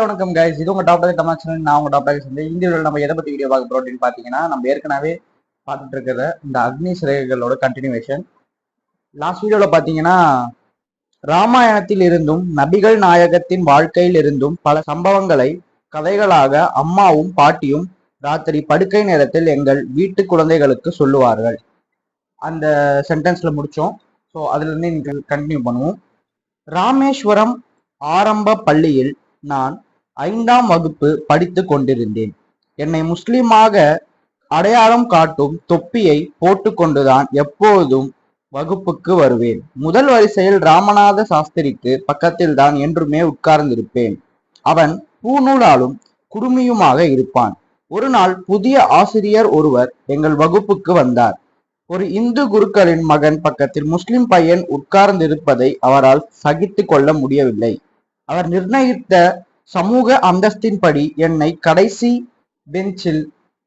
வணக்கம் கைஸ், இது உங்க டாக்டர் தமிழ் சேனல். நான் உங்க டாக்டர் இந்த வீடியோவில் நம்ம எதை பத்தி வீடியோ பார்க்க போறோம் அப்படின்னு பாத்தீங்கன்னா, நம்ம ஏற்கனவே பார்த்துட்டு இருக்கிற இந்த அக்னி சிறகுகளோட கண்டினியூவேஷன். லாஸ்ட் வீடியோல பாத்தீங்கன்னா, ராமாயணத்தில் இருந்தும் நபிகள் நாயகத்தின் வாழ்க்கையில் இருந்தும் பல சம்பவங்களை கதைகளாக அம்மாவும் பாட்டியும் ராத்திரி படுக்கை நேரத்தில் எங்கள் வீட்டு குழந்தைகளுக்கு சொல்லுவார்கள். அந்த சென்டென்ஸ்ல முடிச்சோம். ஸோ அதுல இருந்து கண்டினியூ பண்ணுவோம். ராமேஸ்வரம் ஆரம்ப பள்ளியில் நான் 5ஆம் வகுப்பு படித்து கொண்டிருந்தேன். என்னை முஸ்லிமாக அடையாளம் காட்டும் தொப்பியை போட்டுக்கொண்டுதான் எப்போதும் வகுப்புக்கு வருவேன். முதல் வரிசையில் ராமநாத சாஸ்திரிக்கு பக்கத்தில் தான் என்றுமே உட்கார்ந்திருப்பேன். அவன் பூநூலாலும் குடுமியுமாக இருப்பான். ஒரு நாள் புதிய ஆசிரியர் ஒருவர் எங்கள் வகுப்புக்கு வந்தார். ஒரு இந்து குருக்களின் மகன் பக்கத்தில் முஸ்லிம் பையன் உட்கார்ந்திருப்பதை அவரால் சகித்து கொள்ள முடியவில்லை. அவர் நிர்ணயித்த சமூக அந்தஸ்தின்படி என்னை கடைசி பெஞ்சில்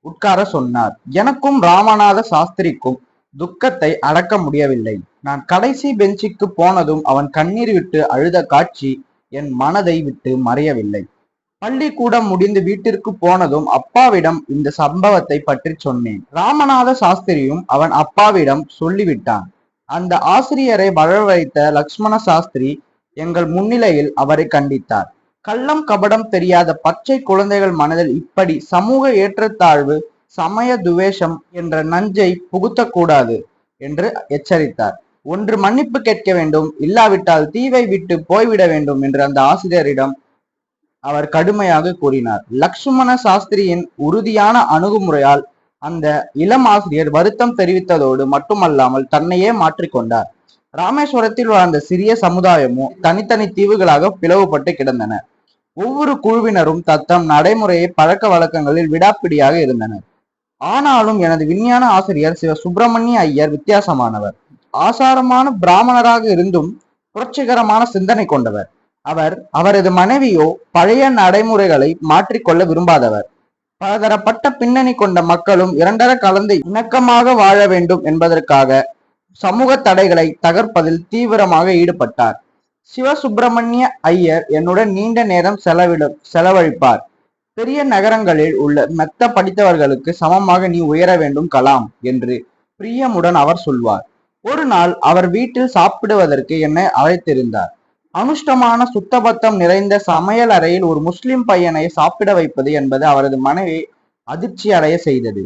உட்கார சொன்னார். எனக்கும் ராமநாத சாஸ்திரிக்கும் துக்கத்தை அடக்க முடியவில்லை. நான் கடைசி பெஞ்சுக்கு போனதும் அவன் கண்ணீர் விட்டு அழுத காட்சி என் மனதை விட்டு மறையவில்லை. பள்ளிக்கூடம் முடிந்து வீட்டிற்கு போனதும் அப்பாவிடம் இந்த சம்பவத்தை பற்றி சொன்னேன். ராமநாத சாஸ்திரியும் அவன் அப்பாவிடம் சொல்லிவிட்டான். அந்த ஆசிரியரை வரவழைத்த லக்ஷ்மண சாஸ்திரி எங்கள் முன்னிலையில் அவரை கண்டித்தார். கள்ளம் கபடம் தெரியாத பச்சை குழந்தைகள் மனதில் இப்படி சமூக ஏற்றத்தாழ்வு, சமய துவேஷம் என்ற நஞ்சை புகுத்தக்கூடாது என்று எச்சரித்தார். ஒன்று மன்னிப்பு கேட்க வேண்டும், இல்லாவிட்டால் தீவை விட்டு போய்விட வேண்டும் என்று அந்த ஆசிரியரிடம் அவர் கடுமையாக கூறினார். லக்ஷ்மண சாஸ்திரியின் உறுதியான அணுகுமுறையால் அந்த இளம் ஆசிரியர் வருத்தம் தெரிவித்ததோடு மட்டுமல்லாமல் தன்னையே மாற்றிக்கொண்டார். ராமேஸ்வரத்தில் வாழ்ந்த சிறிய சமுதாயமும் தனித்தனி தீவுகளாக பிளவுபட்டு கிடந்தன. ஒவ்வொரு குழுவினரும் தத்தம் நடைமுறையை பழக்க வழக்கங்களில் விடாப்பிடியாக இருந்தனர். ஆனாலும் எனது விஞ்ஞான ஆசிரியர் சிவ சுப்பிரமணிய ஐயர் வித்தியாசமானவர். ஆசாரமான பிராமணராக இருந்தும் புரட்சிகரமான சிந்தனை கொண்டவர். அவரது மனைவியோ பழைய நடைமுறைகளை மாற்றிக்கொள்ள விரும்பாதவர். பலதரப்பட்ட பின்னணி கொண்ட மக்களும் இரண்டர கலந்து இணக்கமாக வாழ வேண்டும் என்பதற்காக சமூக தடைகளை தகர்ப்பதில் தீவிரமாக ஈடுபட்டார். சிவசுப்பிரமணிய ஐயர் என்னுடன் நீண்ட நேரம் செலவழிப்பார். பெரிய நகரங்களில் உள்ள மெத்த படித்தவர்களுக்கு சமமாக நீ உயர வேண்டும் கலாம் என்று பிரியமுடன் அவர் சொல்வார். ஒரு நாள் அவர் வீட்டில் சாப்பிடுவதற்கு என்னை அழைத்திருந்தார். அனுஷ்டமான சுத்தபத்தம் நிறைந்த சமையல் அறையில் ஒரு முஸ்லிம் பையனை சாப்பிட வைப்பது என்பது அவரது மனைவி அதிர்ச்சி அடைய செய்தது.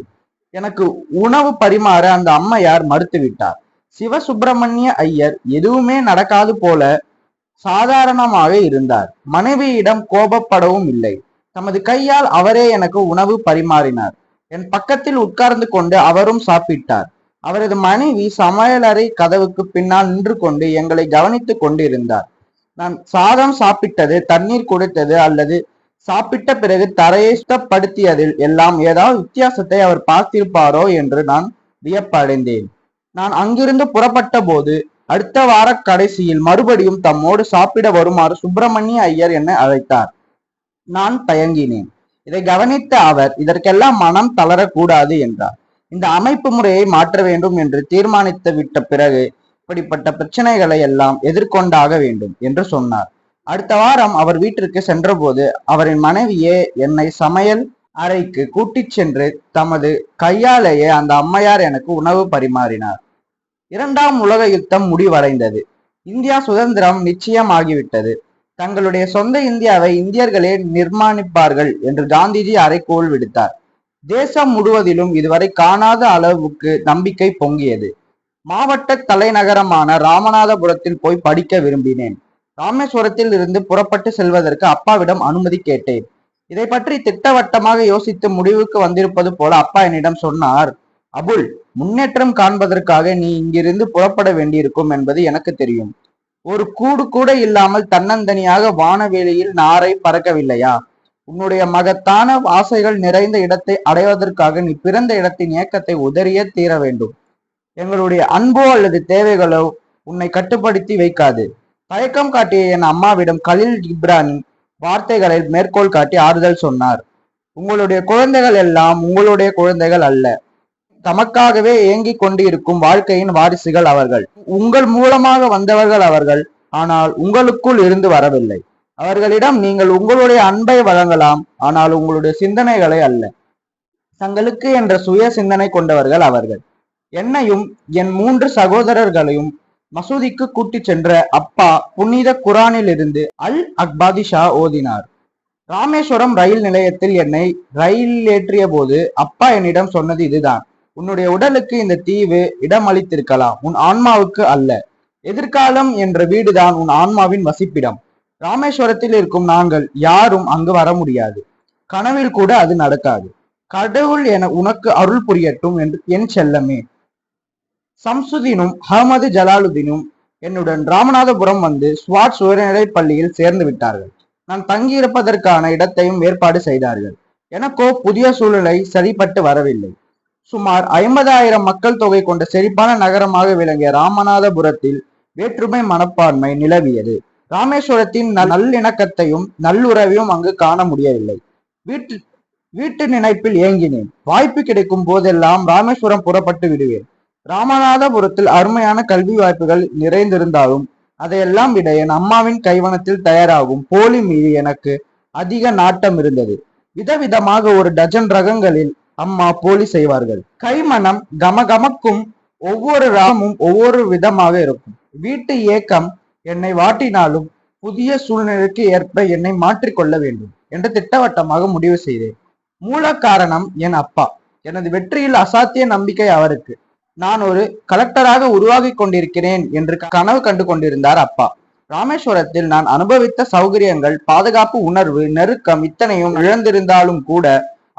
எனக்கு உணவு பரிமாற அந்த அம்மையார் மறுத்துவிட்டார். சிவசுப்பிரமணிய ஐயர் எதுவுமே நடக்காது போல சாதாரணமாக இருந்தார். மனைவியிடம் கோபப்படவும் இல்லை. தமது கையால் அவரே எனக்கு உணவு பரிமாறினார். என் பக்கத்தில் உட்கார்ந்து கொண்டு அவரும் சாப்பிட்டார். அவரது மனைவி சமையலறை கதவுக்கு பின்னால் நின்று கொண்டு எங்களை கவனித்துக் கொண்டு இருந்தார். நான் சாதம் சாப்பிட்டது, தண்ணீர் குடித்தது அல்லது சாப்பிட்ட பிறகு தரையை சுத்தப்படுத்தியதில் எல்லாம் ஏதாவது வித்தியாசத்தை அவர் பார்த்திருப்பாரோ என்று நான் வியப்படைந்தேன். நான் அங்கிருந்து புறப்பட்ட போது அடுத்த வார கடைசியில் மறுபடியும் தம்மோடு சாப்பிட வருமாறு சுப்பிரமணிய ஐயர் என்னை அழைத்தார். நான் தயங்கினேன். இதை கவனித்த அவர் இதற்கெல்லாம் மனம் தளரக்கூடாது என்றார். இந்த அமைப்பு முறையை மாற்ற வேண்டும் என்று தீர்மானித்து விட்ட பிறகு இப்படிப்பட்ட பிரச்சனைகளை எல்லாம் எதிர்கொண்டாக வேண்டும் என்று சொன்னார். அடுத்த வாரம் அவர் வீட்டிற்கு சென்றபோது அவரின் மனைவியே என்னை சமையல் அறைக்கு கூட்டிச் சென்று தமது கையாலேயே அந்த அம்மையார் எனக்கு உணவு பரிமாறினார். 2ஆம் உலக யுத்தம் முடிவடைந்தது. இந்தியா சுதந்திரம் நிச்சயமாகிவிட்டது. தங்களுடைய சொந்த இந்தியாவை இந்தியர்களே நிர்மாணிப்பார்கள் என்று காந்திஜி அறைகூவல் விடுத்தார். தேசம் முழுவதிலும் இதுவரை காணாத அளவுக்கு நம்பிக்கை பொங்கியது. மாவட்ட தலைநகரமான ராமநாதபுரத்தில் போய் படிக்க விரும்பினேன். ராமேஸ்வரத்தில் இருந்து புறப்பட்டு செல்வதற்கு அப்பாவிடம் அனுமதி கேட்டேன். இதை பற்றி திட்டவட்டமாக யோசித்து முடிவுக்கு வந்திருப்பது போல அப்பா என்னிடம் சொன்னார். அபுல், முன்னேற்றம் காண்பதற்காக நீ இங்கிருந்து புறப்பட வேண்டியிருக்கும் என்பது எனக்கு தெரியும். ஒரு கூடு கூட இல்லாமல் தன்னந்தனியாக வானவெளியில் நாரை பறக்கவில்லையா? உன்னுடைய மகத்தான ஆசைகள் நிறைந்த இடத்தை அடைவதற்காக நீ பிறந்த இடத்தின் இயக்கத்தை உதறியே தீர வேண்டும். எங்களுடைய அன்போ அல்லது தேவைகளோ உன்னை கட்டுப்படுத்தி வைக்காது. தயக்கம் காட்டிய என் அம்மாவிடம் கலீல் கிப்ரானின் வார்த்தைகளை மேற்கோள் காட்டி ஆறுதல் சொன்னார். உங்களுடைய குழந்தைகள் எல்லாம் உங்களுடைய குழந்தைகள் அல்ல. தமக்காகவே ஏங்கிக் கொண்டு இருக்கும் வாழ்க்கையின் வாரிசுகள் அவர்கள். உங்கள் மூலமாக வந்தவர்கள் அவர்கள். ஆனால் உங்களுக்குள் இருந்து வரவில்லை. அவர்களிடம் நீங்கள் உங்களுடைய அன்பை வழங்கலாம், ஆனால் உங்களுடைய சிந்தனைகளை அல்ல. தங்களுக்கு என்ற சுய சிந்தனை கொண்டவர்கள் அவர்கள். என்னையும் என் 3 சகோதரர்களையும் மசூதிக்கு கூட்டிச் சென்ற அப்பா புனித குரானில் இருந்து அல் அக்பாதிஷா ஓதினார். ராமேஸ்வரம் ரயில் நிலையத்தில் என்னை ரயிலில் ஏற்றிய போது அப்பா என்னிடம் சொன்னது இதுதான்: உன்னுடைய உடலுக்கு இந்த தீவு இடமளித்திருக்கலாம், உன் ஆன்மாவுக்கு அல்ல. எதிர்காலம் என்ற வீடுதான் உன் ஆன்மாவின் வசிப்பிடம். ராமேஸ்வரத்தில் இருக்கும் நாங்கள் யாரும் அங்கு வர முடியாது. கனவில் கூட அது நடக்காது. கடவுள் என உனக்கு அருள் புரியட்டும் என்று என் செல்லமே. சம்சுதீனும் அகமது ஜலாலுதீனும் என்னுடன் ராமநாதபுரம் வந்து ஸ்வாட் உயர்நிலை பள்ளியில் சேர்ந்து விட்டார்கள். நான் தங்கியிருப்பதற்கான இடத்தையும் ஏற்பாடு செய்தார்கள். எனக்கோ புதிய சூழ்நிலை சரிப்பட்டு வரவில்லை. சுமார் 50,000 மக்கள் தொகை கொண்ட செழிப்பான நகரமாக விளங்கிய ராமநாதபுரத்தில் வேற்றுமை மனப்பான்மை நிலவியது. ராமேஸ்வரத்தின் நல்லிணக்கத்தையும் நல்லுறவையும் அங்கு காண முடியவில்லை. வீட்டு நினைப்பில் ஏங்கினேன். வாய்ப்பு கிடைக்கும் போதெல்லாம் ராமேஸ்வரம் புறப்பட்டு விடுவேன். ராமநாதபுரத்தில் அருமையான கல்வி வாய்ப்புகள் நிறைந்திருந்தாலும் அதையெல்லாம் விட என் அம்மாவின் கைவனத்தில் தயாராகும் போலி மீது எனக்கு அதிக நாட்டம் இருந்தது. விதவிதமாக ஒரு டஜன் ரகங்களில் அம்மா போலி செய்வார்கள். கைமணம் கமகமக்கும் ஒவ்வொரு ராகமும் ஒவ்வொரு விதமாக இருக்கும். வீட்டு ஏக்கம் என்னை வாட்டினாலும் புதிய சூழ்நிலைக்கு ஏற்ப என்னை மாற்றிக்கொள்ள வேண்டும் என்று திட்டவட்டமாக முடிவு செய்தேன். மூல காரணம் என் அப்பா. எனது வெற்றியில் அசாத்திய நம்பிக்கை அவருக்கு. நான் ஒரு கலெக்டராக உருவாகி கொண்டிருக்கிறேன் என்று கனவு கண்டு கொண்டிருந்தார் அப்பா. ராமேஸ்வரத்தில் நான் அனுபவித்த சௌகரியங்கள், பாதுகாப்பு உணர்வு, நெருக்கம் இத்தனையும் இழந்திருந்தாலும் கூட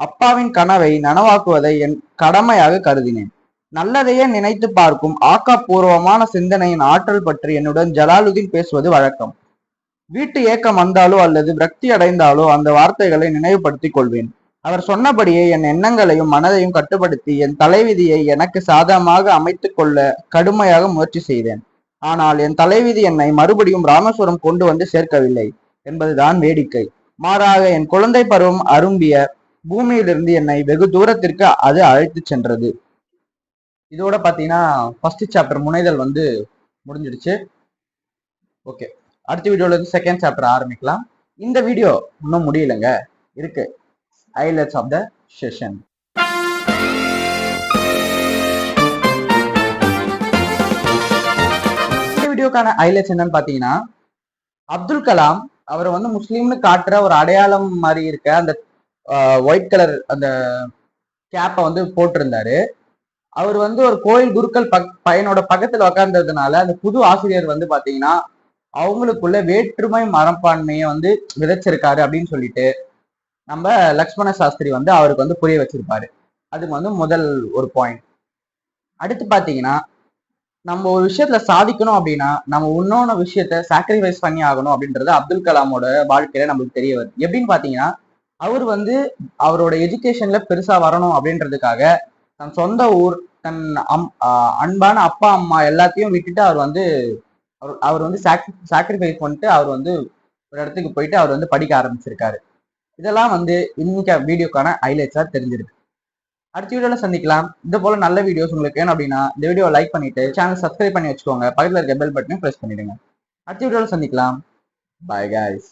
அப்பாவின் கனவை நனவாக்குவதை என் கடமையாக கருதினேன். நல்லதையே நினைத்து பார்க்கும் ஆக்கப்பூர்வமான சிந்தனையின் ஆற்றல் பற்றி என்னுடன் ஜலாலுதீன் பேசுவது வழக்கம். வீட்டு ஏக்கம் வந்தாலோ அல்லது விரக்தி அடைந்தாலோ அந்த வார்த்தைகளை நினைவுபடுத்திக் கொள்வேன். அவர் சொன்னபடியே என் எண்ணங்களையும் மனதையும் கட்டுப்படுத்தி என் தலைவிதியை எனக்கு சாதகமாக அமைத்துக் கொள்ள கடுமையாக முயற்சி செய்தேன். ஆனால் என் தலைவிதி என்னை மறுபடியும் ராமேஸ்வரம் கொண்டு வந்து சேர்க்கவில்லை என்பதுதான் வேடிக்கை. மாறாக என் குழந்தை பருவம் அரும்பிய பூமியிலிருந்து என்னை வெகு தூரத்திற்கு அது அழைத்து சென்றது. இதோட பாத்தீங்கன்னா ஃபர்ஸ்ட் சாப்டர் முனைதல் முடிஞ்சிடுச்சு. ஓகே, அடுத்த வீடியோல இருந்து செகண்ட் சாப்டர் ஆரம்பிக்கலாம். இந்த வீடியோ இன்னும் முடியலங்க, இருக்கு. Highlights of the session. இந்த வீடியோக்கான ஹைலைட்ஸ் என்னன்னு பாத்தீங்கன்னா, அப்துல் கலாம் அவர் முஸ்லீம்னு காட்டுற ஒரு அடையாளம் மாதிரி இருக்க அந்த ஒயிட் கலர் அந்த கேப்பை போட்டிருந்தாரு. அவர் ஒரு கோயில் குருக்கள் பையனோட பக்கத்துல உக்காந்ததுனால அந்த புது ஆசிரியர் பாத்தீங்கன்னா அவங்களுக்குள்ள வேற்றுமை மனப்பான்மையை விதைச்சிருக்காரு அப்படின்னு சொல்லிட்டு நம்ம லக்ஷ்மண சாஸ்திரி அவருக்கு புரிய வச்சிருப்பாரு. அது முதல் ஒரு பாயிண்ட். அடுத்து பாத்தீங்கன்னா, நம்ம ஒரு விஷயத்துல சாதிக்கணும் அப்படின்னா நம்ம இன்னொன்னு விஷயத்த சாக்ரிஃபைஸ் பண்ணி ஆகணும் அப்படின்றது அப்துல் கலாமோட வாழ்க்கையில நம்மளுக்கு தெரிய வருது. எப்படின்னு பாத்தீங்கன்னா, அவர் அவரோட எஜுகேஷன்ல பெருசா வரணும் அப்படின்றதுக்காக தன் சொந்த ஊர், தன் அன்பான அப்பா அம்மா எல்லாத்தையும் விட்டுட்டு அவர் சாக்ரிஃபைஸ் பண்ணிட்டு அவர் ஒரு இடத்துக்கு போயிட்டு அவர் படிக்க ஆரம்பிச்சிருக்காரு. இதெல்லாம் இன்னைக்கு வீடியோக்கான ஹைலைட்ஸா தெரிஞ்சிருக்கு. அடுத்த வீடியோல சந்திக்கலாம். இது போல நல்ல வீடியோஸ் உங்களுக்கு வேணும் அப்படின்னா இந்த வீடியோ லைக் பண்ணிட்டு சேனல் சப்ஸ்கிரைப் பண்ணி வச்சுக்கோங்க. பக்கத்துல இருக்க பெல் பட்டனையும் பிரஸ் பண்ணிடுங்க. அடுத்த வீடியோல சந்திக்கலாம். Bye guys.